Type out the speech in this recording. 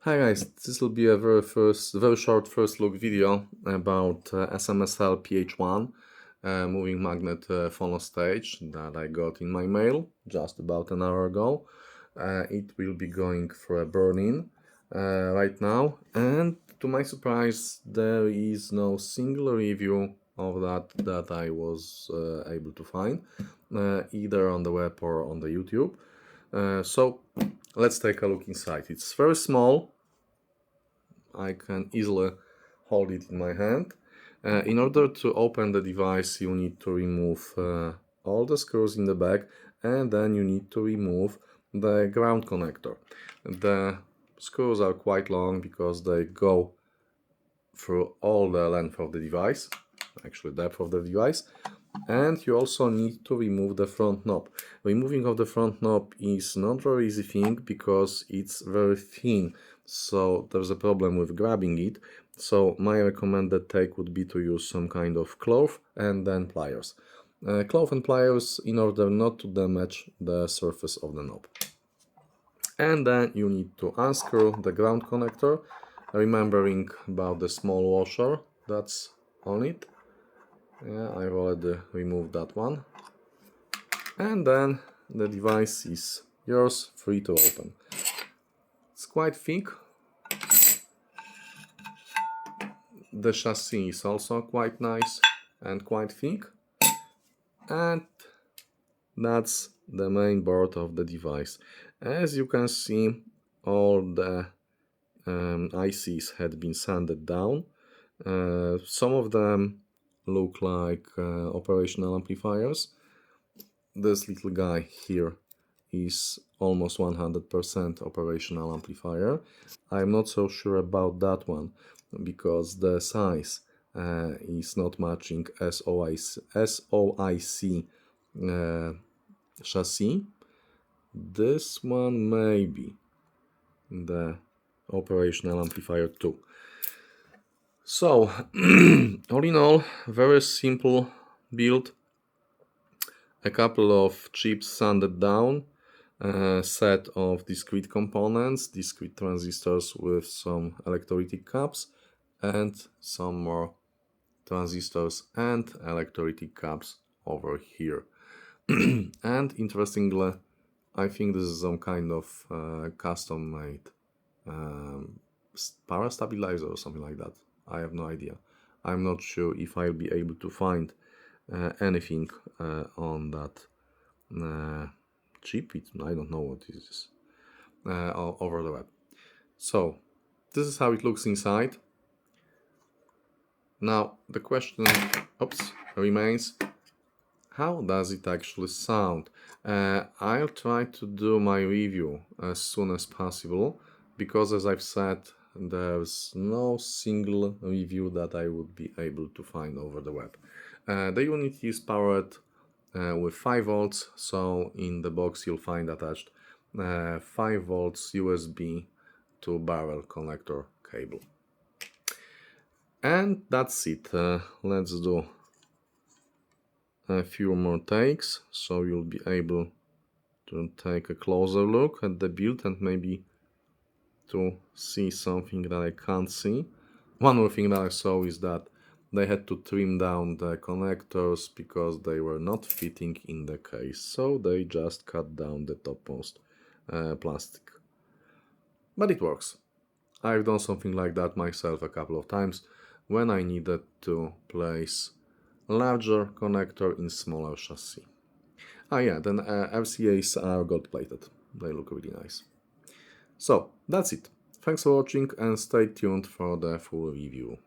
Hi guys, this will be a very short first look video about SMSL PH-1 moving magnet phono stage that I got in my mail just about an hour ago. It will be going for a burn-in right now, and to my surprise there is no single review of that I was able to find either on the web or on the YouTube. So let's take a look inside. It's very small. I can easily hold it in my hand. In order to open the device, you need to remove all the screws in the back, and then you need to remove the ground connector. The screws are quite long because they go through all the length of the device, actually depth of the device. And you also need to remove the front knob. Removing of the front knob is not a very easy thing because it's very thin, so there's a problem with grabbing it. So my recommended take would be to use some kind of cloth and then pliers. Cloth and pliers in order not to damage the surface of the knob. And then you need to unscrew the ground connector, remembering about the small washer that's on it. Yeah, I've already removed that one. And then the device is yours, free to open. It's quite thick. The chassis is also quite nice and quite thick. And that's the main board of the device. As you can see, all the ICs had been sanded down. Some of them look like operational amplifiers. This little guy here is almost 100% operational amplifier. I'm not so sure about that one because the size is not matching SOIC chassis. This one may be the operational amplifier too. So, all in all, very simple build. A couple of chips sanded down, a set of discrete components, discrete transistors with some electrolytic caps, and some more transistors and electrolytic caps over here. And interestingly, I think this is some kind of custom-made power stabilizer or something like that. I have no idea. I'm not sure if I'll be able to find anything on that chip. I don't know what this is over the web. So this is how it looks inside. Now the question remains, how does it actually sound? I'll try to do my review as soon as possible because, as I've said, there's no single review that I would be able to find over the web. The unit is powered with 5 volts, so in the box you'll find attached 5 volts USB to barrel connector cable. And that's it. Let's do a few more takes so you'll be able to take a closer look at the build and maybe to see something that I can't see. One more thing that I saw is that they had to trim down the connectors because they were not fitting in the case, so they just cut down the topmost plastic. But it works. I've done something like that myself a couple of times when I needed to place larger connector in smaller chassis. Yeah, then RCAs are gold plated. They look really nice. So that's it. Thanks for watching and stay tuned for the full review.